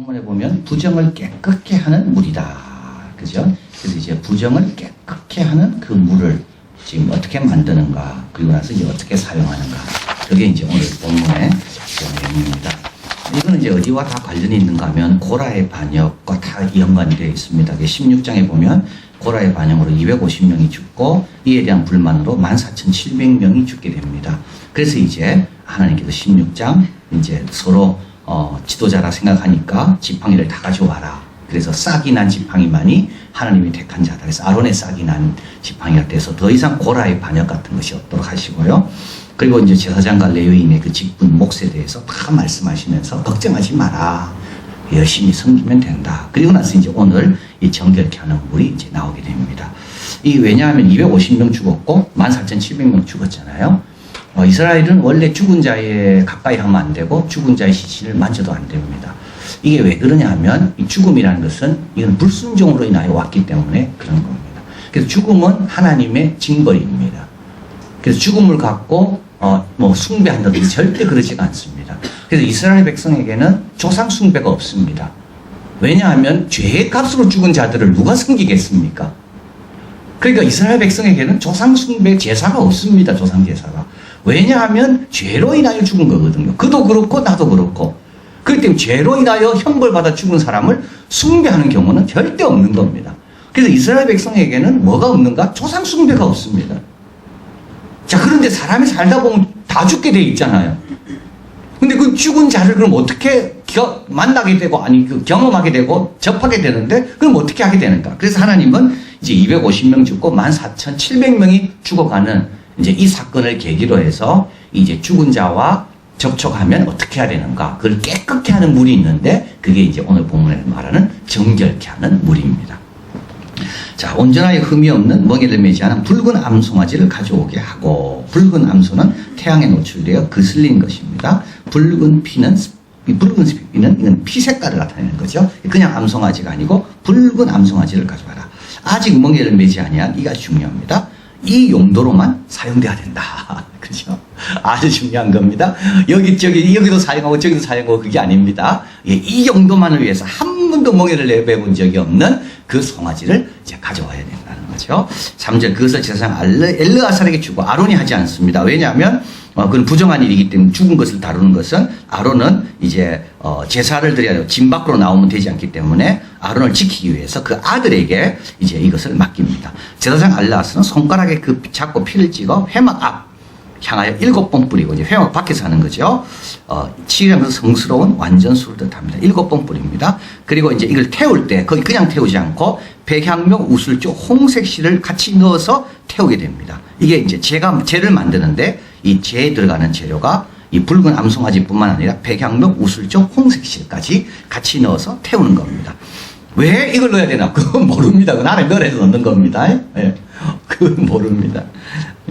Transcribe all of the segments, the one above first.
본문에 보면 부정을 깨끗게 하는 물이다. 그죠? 그래서 이제 부정을 깨끗게 하는 그 물을 지금 어떻게 만드는가, 그리고 나서 이제 어떻게 사용하는가. 그게 이제 오늘 본문의 내용입니다. 이거는 이제 어디와 다 관련이 있는가 하면 고라의 반역과 다 연관이 되어 있습니다. 16장에 보면 고라의 반역으로 250명이 죽고 이에 대한 불만으로 14,700명이 죽게 됩니다. 그래서 이제 하나님께서 16장 이제 서로 지도자라 생각하니까 지팡이를 다 가져와라. 그래서 싹이 난 지팡이만이 하나님이 택한 자다. 그래서 아론의 싹이 난 지팡이가 돼서 더 이상 고라의 반역 같은 것이 없도록 하시고요. 그리고 이제 제사장과 레위인의 그 직분 몫에 대해서 다 말씀하시면서 걱정하지 마라. 열심히 섬기면 된다. 그리고 나서 이제 오늘 이 정결케 하는 물이 이제 나오게 됩니다. 왜냐하면 250명 죽었고 14,700명 죽었잖아요. 이스라엘은 원래 죽은 자에 가까이 하면 안 되고 죽은 자의 시신을 만져도 안 됩니다. 이게 왜 그러냐 하면 이 죽음이라는 것은 이건 불순종으로 인하여 왔기 때문에 그런 겁니다. 그래서 죽음은 하나님의 징벌입니다. 그래서 죽음을 갖고 숭배한다든지 절대 그러지가 않습니다. 그래서 이스라엘 백성에게는 조상 숭배가 없습니다. 왜냐하면 죄의 값으로 죽은 자들을 누가 섬기겠습니까? 그러니까 이스라엘 백성에게는 조상 숭배 제사가 없습니다. 조상 제사가. 왜냐하면 죄로 인하여 죽은 거거든요. 그도 그렇고 나도 그렇고. 그렇기 때문에 죄로 인하여 형벌받아 죽은 사람을 숭배하는 경우는 절대 없는 겁니다. 그래서 이스라엘 백성에게는 뭐가 없는가? 조상 숭배가 없습니다. 자, 그런데 사람이 살다 보면 다 죽게 돼 있잖아요. 근데 그 죽은 자를 그럼 어떻게 만나게 되고, 경험하게 되고, 접하게 되는데, 그럼 어떻게 하게 되는가? 그래서 하나님은 이제 250명 죽고 14,700명이 죽어가는 이제 이 사건을 계기로 해서 이제 죽은 자와 접촉하면 어떻게 해야 되는가? 그걸 깨끗게 하는 물이 있는데, 그게 이제 오늘 본문에 말하는 정결케 하는 물입니다. 자, 온전하게 흠이 없는 멍에를 매지 않은 붉은 암송아지를 가져오게 하고, 붉은 암소는 태양에 노출되어 그슬린 것입니다. 붉은 피는 이건 피 색깔을 나타내는 거죠. 그냥 암송아지가 아니고 붉은 암송아지를 가져와라. 아직 멍에를 매지 아니한 이가 중요합니다. 이 용도로만 사용돼야 된다. 그죠? 아주 중요한 겁니다. 여기도 사용하고 저기도 사용하고 그게 아닙니다. 이 용도만을 위해서 한 번도 멍에를 내배본 적이 없는 그 송아지를 이제 가져와야 된다는 거죠. 3절 그것을 제사장 엘르아살에게 주고 아론이 하지 않습니다. 왜냐하면 그건 부정한 일이기 때문에 죽은 것을 다루는 것은 아론은 이제 제사를 드려야 되고 진 밖으로 나오면 되지 않기 때문에 아론을 지키기 위해서 그 아들에게 이제 이것을 맡깁니다. 제사장 엘르아살은 손가락에 잡고 피를 찍어 회막 앞 향하여 7번 뿌리고 이제 회막 밖에서 하는 거죠. 7이라면서 성스러운 완전수를 뜻합니다. 7번 뿌립니다. 그리고 이제 이걸 태울 때 거기 그냥 태우지 않고 백향목, 우슬조, 홍색실을 같이 넣어서 태우게 됩니다. 이게 이제 재를 만드는데 이 재에 들어가는 재료가 이 붉은 암송아지뿐만 아니라 백향목, 우슬조, 홍색실까지 같이 넣어서 태우는 겁니다. 왜 이걸 넣어야 되나? 그건 모릅니다. 그건 안에 넣어서 넣는 겁니다. 예. 그건 모릅니다.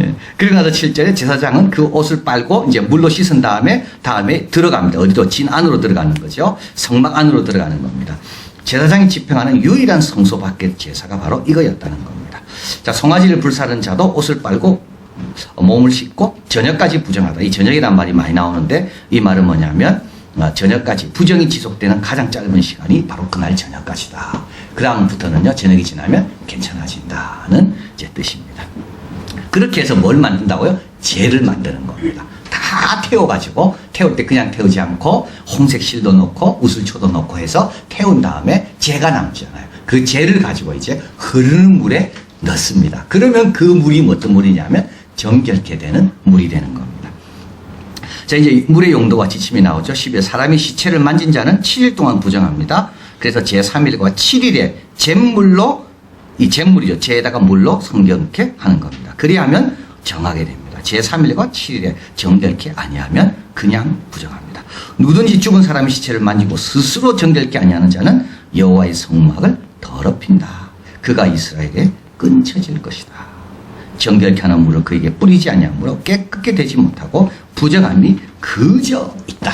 예. 그리고 나서 7절에 제사장은 그 옷을 빨고 이제 물로 씻은 다음에 들어갑니다. 어디로? 진 안으로 들어가는 거죠. 성막 안으로 들어가는 겁니다. 제사장이 집행하는 유일한 성소 밖의 제사가 바로 이거였다는 겁니다. 자, 송아지를 불사른 자도 옷을 빨고 몸을 씻고 저녁까지 부정하다. 이 저녁이란 말이 많이 나오는데 이 말은 뭐냐면 저녁까지 부정이 지속되는 가장 짧은 시간이 바로 그날 저녁까지다. 그 다음부터는요, 저녁이 지나면 괜찮아진다는 이제 뜻입니다. 그렇게 해서 뭘 만든다고요? 재를 만드는 겁니다. 다 태워가지고 태울 때 그냥 태우지 않고 홍색 실도 넣고 우슬초도 넣고 해서 태운 다음에 재가 남잖아요. 그 재를 가지고 이제 흐르는 물에 넣습니다. 그러면 그 물이 어떤 물이냐면 정결케 되는 물이 되는 겁니다. 자, 이제 물의 용도와 지침이 나오죠. 10일 사람이 시체를 만진 자는 7일 동안 부정합니다. 그래서 제3일과 7일에 잿물로 이 잿물이죠. 재에다가 물로 성결케 하는 겁니다. 그리하면 정하게 됩니다. 제3일과 7일에 정결케 아니하면 그냥 부정합니다. 누구든지 죽은 사람의 시체를 만지고 스스로 정결케 아니하는 자는 여호와의 성막을 더럽힌다. 그가 이스라엘에 끊쳐질 것이다. 정결케 하는 물을 그에게 뿌리지 아니하므로 깨끗게 되지 못하고 부정함이 그저 있다.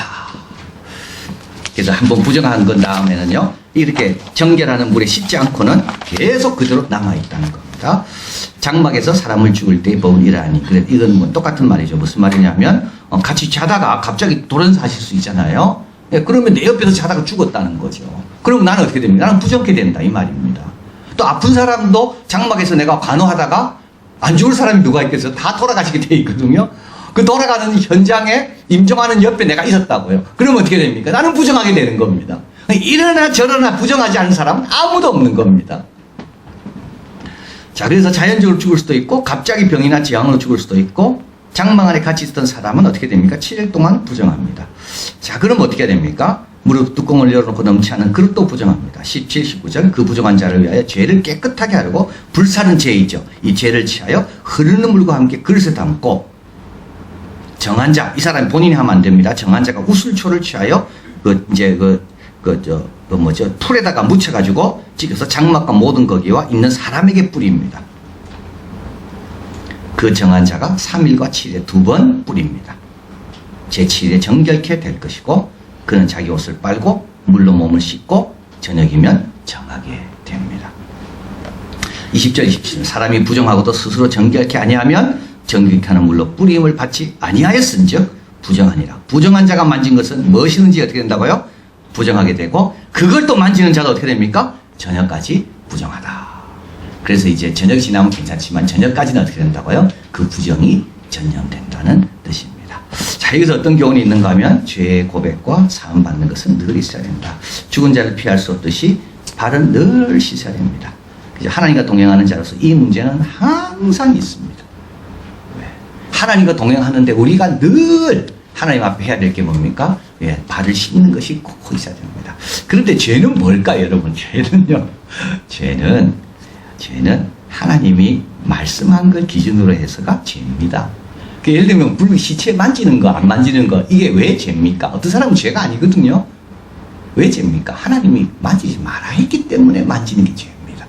그래서 한번 부정한 건 다음에는요, 이렇게 정결하는 물에 씻지 않고는 계속 그대로 남아있다는 겁니다. 장막에서 사람을 죽을 때의 법은 이러하니. 그래, 이건 뭐 똑같은 말이죠. 무슨 말이냐면, 같이 자다가 갑자기 돌연사하실 수 있잖아요. 예, 그러면 내 옆에서 자다가 죽었다는 거죠. 그럼 나는 어떻게 됩니까? 나는 부정케 된다 이 말입니다. 또 아픈 사람도 장막에서 내가 간호하다가 안 죽을 사람이 누가 있겠어요? 다 돌아가시게 돼 있거든요. 그 돌아가는 현장에 임종하는 옆에 내가 있었다고요. 그러면 어떻게 됩니까? 나는 부정하게 되는 겁니다. 이러나 저러나 부정하지 않은 사람은 아무도 없는 겁니다. 자, 그래서 자연적으로 죽을 수도 있고 갑자기 병이나 재앙으로 죽을 수도 있고 장막 안에 같이 있었던 사람은 어떻게 됩니까? 7일 동안 부정합니다. 자, 그럼 어떻게 됩니까? 무릎 뚜껑을 열어놓고 넘치하는 그릇도 부정합니다. 17, 19절 그 부정한 자를 위하여 죄를 깨끗하게 하려고 불사는 죄이죠. 이 죄를 취하여 흐르는 물과 함께 그릇에 담고 정한 자, 이 사람이 본인이 하면 안 됩니다. 정한 자가 우슬초를 취하여 풀에다가 묻혀가지고 찍어서 장막과 모든 거기와 있는 사람에게 뿌립니다. 그 정한 자가 3일과 7일에 2번 뿌립니다. 제7일에 정결케 될 것이고 그는 자기 옷을 빨고 물로 몸을 씻고 저녁이면 정하게 됩니다. 20절 27절 사람이 부정하고도 스스로 정결케 아니하면 정결케 하는 물로 뿌림을 받지 아니하였은즉 부정하니라. 부정한 자가 만진 것은 무엇이든지 어떻게 된다고요? 부정하게 되고 그걸 또 만지는 자도 어떻게 됩니까? 저녁까지 부정하다. 그래서 이제 저녁 지나면 괜찮지만 저녁까지는 어떻게 된다고요? 그 부정이 전염된다는 뜻입니다. 자, 여기서 어떤 교훈이 있는가 하면 죄의 고백과 사함 받는 것은 늘 있어야 된다. 죽은 자를 피할 수 없듯이 발은 늘 씻어야 됩니다. 하나님과 동행하는 자로서 이 문제는 항상 있습니다. 하나님과 동행하는데 우리가 늘 하나님 앞에 해야 될 게 뭡니까? 예, 발을 씻는 것이 꼭 있어야 됩니다. 그런데 죄는 뭘까요, 여러분? 죄는요. 죄는 하나님이 말씀한 걸 기준으로 해서가 죄입니다. 예를 들면 시체 만지는 거, 안 만지는 거, 이게 왜 죄입니까? 어떤 사람은 죄가 아니거든요. 왜 죄입니까? 하나님이 만지지 마라 했기 때문에 만지는 게 죄입니다.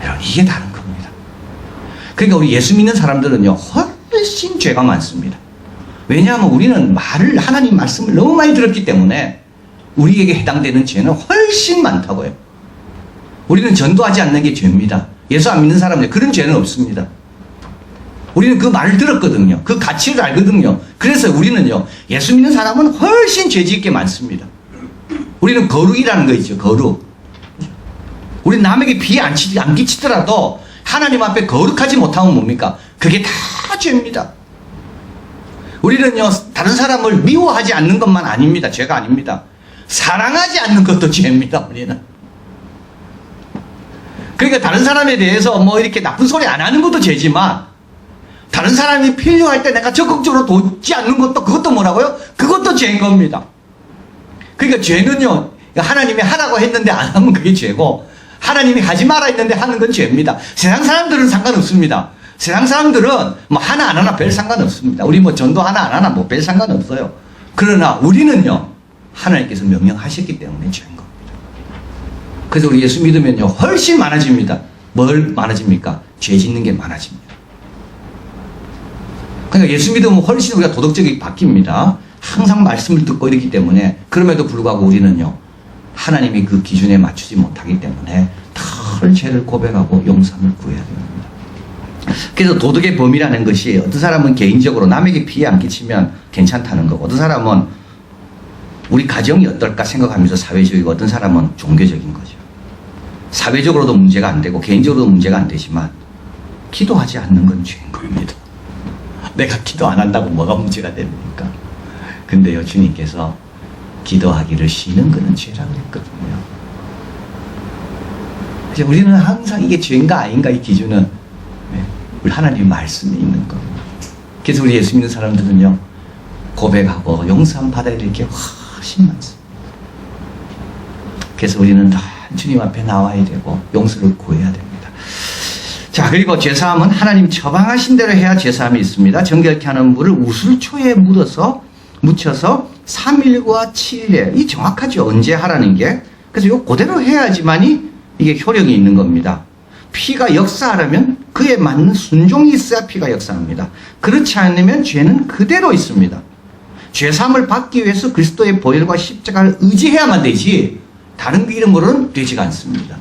여러분, 이게 다른 겁니다. 그러니까 우리 예수 믿는 사람들은요, 훨씬 죄가 많습니다. 왜냐하면 우리는 하나님 말씀을 너무 많이 들었기 때문에 우리에게 해당되는 죄는 훨씬 많다고요. 우리는 전도하지 않는 게 죄입니다. 예수 안 믿는 사람들 그런 죄는 없습니다. 우리는 그 말을 들었거든요. 그 가치를 알거든요. 그래서 우리는요, 예수 믿는 사람은 훨씬 죄짓을 게 많습니다. 우리는 거룩이라는 거 있죠, 거룩. 우리 남에게 피해 안 끼치더라도 하나님 앞에 거룩하지 못하면 뭡니까? 그게 다 죄입니다. 우리는요, 다른 사람을 미워하지 않는 것만 아닙니다. 죄가 아닙니다. 사랑하지 않는 것도 죄입니다, 우리는. 그러니까 다른 사람에 대해서 이렇게 나쁜 소리 안 하는 것도 죄지만, 다른 사람이 필요할 때 내가 적극적으로 돕지 않는 것도, 그것도 뭐라고요? 그것도 죄인 겁니다. 그러니까 죄는요, 하나님이 하라고 했는데 안 하면 그게 죄고, 하나님이 하지 마라 했는데 하는 건 죄입니다. 세상 사람들은 상관없습니다. 세상 사람들은 하나 안 하나 별 상관없습니다. 우리 전도 하나 안 하나 별 상관없어요. 그러나 우리는요, 하나님께서 명령하셨기 때문에 죄인 겁니다. 그래서 우리 예수 믿으면요, 훨씬 많아집니다. 뭘 많아집니까? 죄 짓는 게 많아집니다. 그러니까 예수 믿으면 훨씬 우리가 도덕적이 바뀝니다. 항상 말씀을 듣고 이러기 때문에. 그럼에도 불구하고 우리는요, 하나님이 그 기준에 맞추지 못하기 때문에 늘 죄를 고백하고 용서를 구해야 됩니다. 그래서 도덕의 범위라는 것이 어떤 사람은 개인적으로 남에게 피해 안 끼치면 괜찮다는 거고, 어떤 사람은 우리 가정이 어떨까 생각하면서 사회적이고, 어떤 사람은 종교적인 거죠. 사회적으로도 문제가 안 되고 개인적으로도 문제가 안 되지만 기도하지 않는 건 죄인 겁니다. 내가 기도 안 한다고 뭐가 문제가 됩니까? 근데요, 주님께서 기도하기를 쉬는 것은 죄라고 했거든요. 그래서 우리는 항상 이게 죄인가 아닌가 이 기준은 우리 하나님 말씀에 있는 겁니다. 그래서 우리 예수 믿는 사람들은요, 고백하고 용서함 받아야 될 게 훨씬 많습니다. 그래서 우리는 다 주님 앞에 나와야 되고 용서를 구해야 됩니다. 자, 그리고 죄사함은 하나님 처방하신 대로 해야 죄사함이 있습니다. 정결케 하는 물을 우슬초에 묻혀서 3일과 7일에, 이 정확하죠, 언제 하라는 게. 그래서 이거 그대로 해야지만이 이게 효력이 있는 겁니다. 피가 역사하려면 그에 맞는 순종이 있어야 피가 역사합니다. 그렇지 않으면 죄는 그대로 있습니다. 죄사함을 받기 위해서 그리스도의 보혈과 십자가를 의지해야만 되지 다른 이름으로는 되지가 않습니다.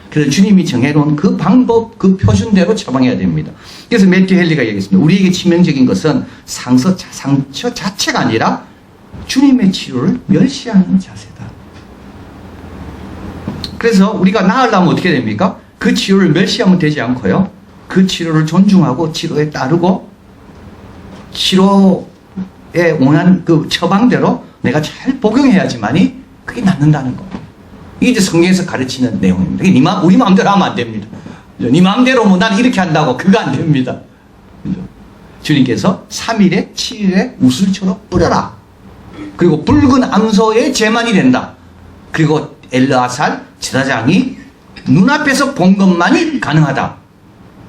그래서 주님이 정해놓은 그 방법, 그 표준대로 처방해야 됩니다. 그래서 매튜 헨리가 얘기했습니다. 우리에게 치명적인 것은 상처 자체가 아니라 주님의 치료를 멸시하는 자세다. 그래서 우리가 나으려면 어떻게 됩니까? 그 치료를 멸시하면 되지 않고요. 그 치료를 존중하고 치료에 따르고 치료에 원하는 그 처방대로 내가 잘 복용해야지만이 그게 낫는다는 거. 이게 이제 성경에서 가르치는 내용입니다. 우리 마음대로 하면 안 됩니다. 네 마음대로 뭐 나는 이렇게 한다고 그거 안 됩니다. 주님께서 3일에 7일에 우슬처럼 뿌려라. 그리고 붉은 암소의 제만이 된다. 그리고 엘르아살 제사장이 눈앞에서 본 것만이 가능하다.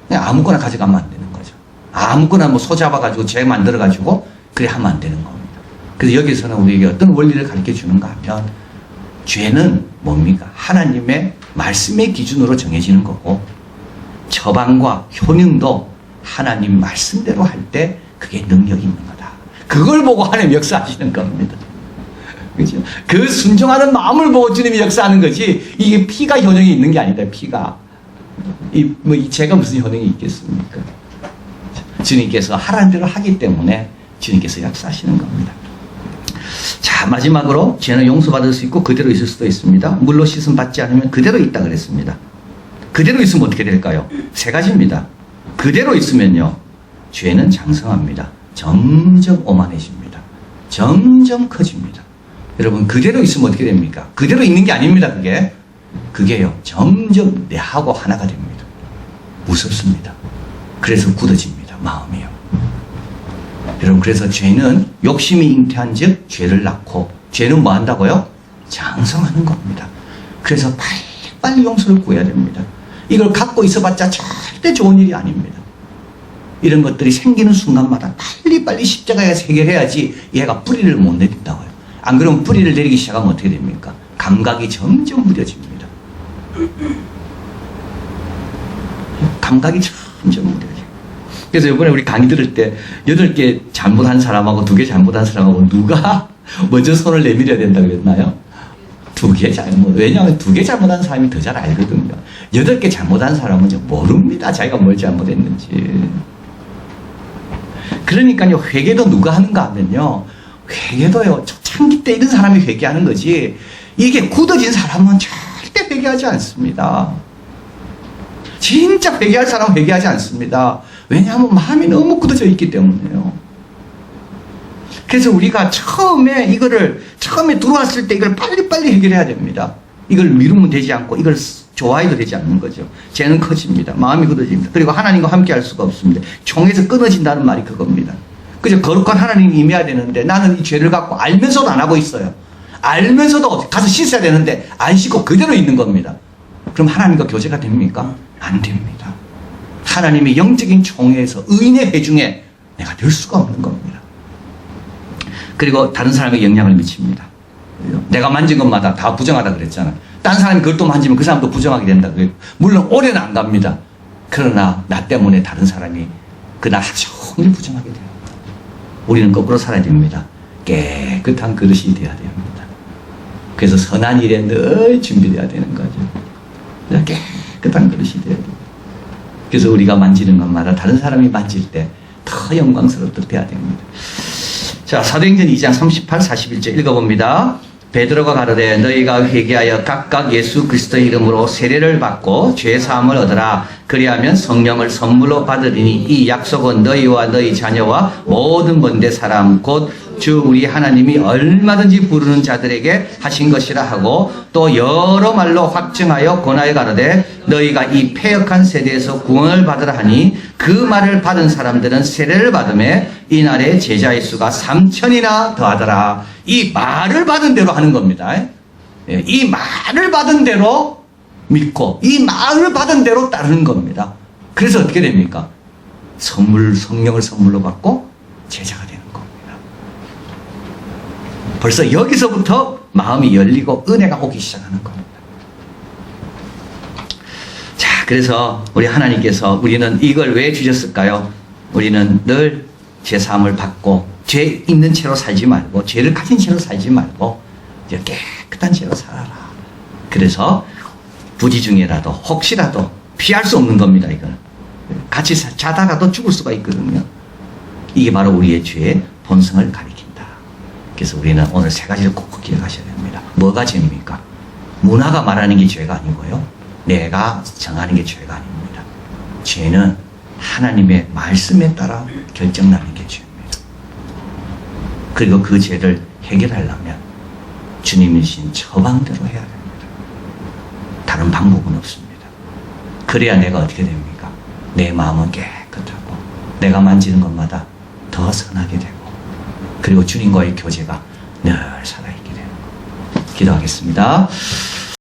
그냥 아무거나 가져가면 안 되는 거죠. 아무거나 뭐 소 잡아가지고 제 만들어가지고 그래 하면 안 되는 겁니다. 그래서 여기서는 우리에게 어떤 원리를 가르쳐 주는가 하면 죄는 뭡니까? 하나님의 말씀의 기준으로 정해지는 거고 처방과 효능도 하나님 말씀대로 할 때 그게 능력이 있는 거다. 그걸 보고 하나님 역사하시는 겁니다. 그죠? 그 순종하는 마음을 보고 주님이 역사하는 거지 이게 피가 효능이 있는 게 아니다. 피가 이 죄가 무슨 효능이 있겠습니까? 주님께서 하라는 대로 하기 때문에 주님께서 역사하시는 겁니다. 자, 마지막으로 죄는 용서받을 수 있고 그대로 있을 수도 있습니다. 물로 씻음 받지 않으면 그대로 있다 그랬습니다. 그대로 있으면 어떻게 될까요? 세 가지입니다. 그대로 있으면요, 죄는 장성합니다. 점점 오만해집니다. 점점 커집니다. 여러분, 그대로 있으면 어떻게 됩니까? 그대로 있는 게 아닙니다, 그게요, 점점 내하고 하나가 됩니다. 무섭습니다. 그래서 굳어집니다, 마음이요. 여러분, 그래서 죄는 욕심이 잉태한 즉 죄를 낳고, 죄는 뭐 한다고요? 장성하는 겁니다. 그래서 빨리 용서를 구해야 됩니다. 이걸 갖고 있어봤자 절대 좋은 일이 아닙니다. 이런 것들이 생기는 순간마다 빨리 십자가에서 해결해야지 얘가 뿌리를 못 내린다고요. 안 그러면 뿌리를 내리기 시작하면 어떻게 됩니까? 감각이 점점 무뎌집니다. 감각이 점점 무뎌져요. 그래서 이번에 우리 강의 들을 때 8개 잘못한 사람하고 2개 잘못한 사람하고 누가 먼저 손을 내밀어야 된다 그랬나요? 2개 잘못. 왜냐하면 2개 잘못한 사람이 더 잘 알거든요. 8개 잘못한 사람은 모릅니다. 자기가 뭘 잘못했는지. 그러니까요, 회개도 누가 하는가 하면요, 회개도요, 초창기 때 이런 사람이 회개하는 거지, 이게 굳어진 사람은 절대 회개하지 않습니다. 진짜 회개할 사람은 회개하지 않습니다. 왜냐하면 마음이 너무 굳어져 있기 때문에요. 그래서 우리가 처음에 들어왔을 때 이걸 빨리 해결해야 됩니다. 이걸 미루면 되지 않고 이걸 좋아해도 되지 않는 거죠. 죄는 커집니다. 마음이 굳어집니다. 그리고 하나님과 함께 할 수가 없습니다. 총에서 끊어진다는 말이 그겁니다. 그죠? 거룩한 하나님이 임해야 되는데 나는 이 죄를 갖고 알면서도 안 하고 있어요. 알면서도 가서 씻어야 되는데 안 씻고 그대로 있는 겁니다. 그럼 하나님과 교제가 됩니까? 안 됩니다. 하나님의 영적인 총회에서 의인의 회중에 내가 될 수가 없는 겁니다. 그리고 다른 사람에게 영향을 미칩니다. 내가 만진 것마다 다 부정하다 그랬잖아. 다른 사람이 그걸 또 만지면 그 사람도 부정하게 된다. 물론 오래는 안 갑니다. 그러나 나 때문에 다른 사람이 그날 하루 종일 부정하게 돼요. 우리는 거꾸로 살아야 됩니다. 깨끗한 그릇이 되어야 됩니다. 그래서 선한 일에 늘 준비되어야 되는 거죠. 깨끗한 그릇이 되어야 됩니다. 그래서 우리가 만지는 것마다 다른 사람이 만질 때 더 영광스럽도록 되어야 됩니다. 자, 사도행전 2장 38, 41절 읽어봅니다. 베드로가 가로되 너희가 회개하여 각각 예수 그리스도의 이름으로 세례를 받고 죄사함을 얻으라. 그리하면 성령을 선물로 받으리니 이 약속은 너희와 너희 자녀와 모든 먼데 사람 곧 주 우리 하나님이 얼마든지 부르는 자들에게 하신 것이라 하고 또 여러 말로 확증하여 권하여 가로되 너희가 이 패역한 세대에서 구원을 받으라 하니 그 말을 받은 사람들은 세례를 받음에 이날에 제자의 수가 3,000이나 더하더라. 이 말을 받은 대로 하는 겁니다. 이 말을 받은 대로 믿고 이 말을 받은 대로 따르는 겁니다. 그래서 어떻게 됩니까? 성령을 선물로 받고 제자가 되는 겁니다. 벌써 여기서부터 마음이 열리고 은혜가 오기 시작하는 겁니다. 자, 그래서 우리 하나님께서 우리는 이걸 왜 주셨을까요? 우리는 늘 죄사함을 받고 죄 있는 채로 살지 말고 죄를 가진 채로 살지 말고 이제 깨끗한 채로 살아라. 그래서 부지 중에라도 혹시라도 피할 수 없는 겁니다. 이거는 같이 자다가도 죽을 수가 있거든요. 이게 바로 우리의 죄의 본성을 가리킨다. 그래서 우리는 오늘 세 가지를 꼭 기억하셔야 됩니다. 뭐가 죄입니까? 문화가 말하는 게 죄가 아니고요. 내가 정하는 게 죄가 아닙니다. 죄는 하나님의 말씀에 따라 결정나는 게 죄입니다. 그리고 그 죄를 해결하려면 주님이 주신 처방대로 해야 됩니다. 다른 방법은 없습니다. 그래야 내가 어떻게 됩니까? 내 마음은 깨끗하고 내가 만지는 것마다 더 선하게 되고 그리고 주님과의 교제가 늘 살아있게 되는 것. 기도하겠습니다.